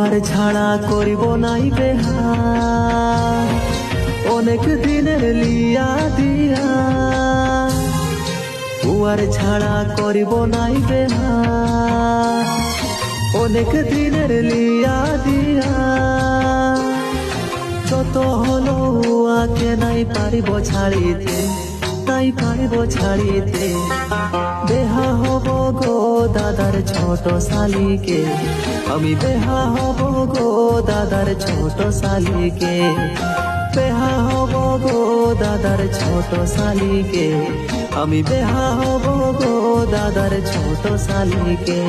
উয়ার ছাড়া করিব নাই বেহা অনেক দিনের লিয়া দিয়া উয়ার ছাড়া করিব নাই বেহা অনেক দিনের লিয়া দিয়া যত হলো উয়াকে নাই পারিব ছাড়িতে নাই পারিব ছাড়িতে বেহা হব গো দাদার ছোট শালিকে আমি বেহা হব গো দাদার ছোট শালিকে বেহা হব গো দাদার ছোট শালিকে আমি বেহা হব গো দাদার ছোট শালিকে।